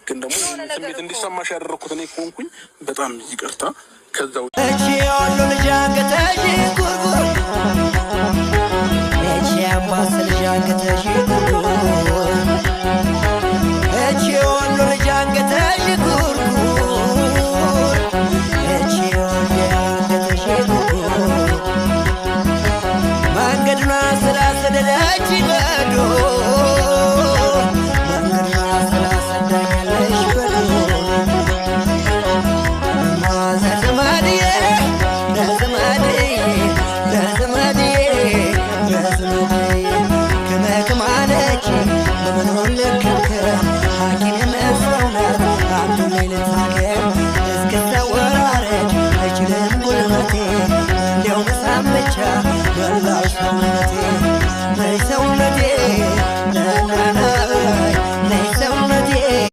ግን ደግሞ ስሜት እንዲሰማሽ ያደረኩት እኔ ከሆንኩኝ በጣም ይቅርታ። ከዛው እቺ ሁሉ ልጅ አንገተሽ ጉርጉር እቺ አምባስ ልጅ አንገተሽ ጉርጉር እቺ ሁሉ ልጅ አንገተሽ ጉርጉር እቺ ሁሉ አንገተሽ ጉርጉር መንገዱን ስላሰደደች በዶ ሰውነቴ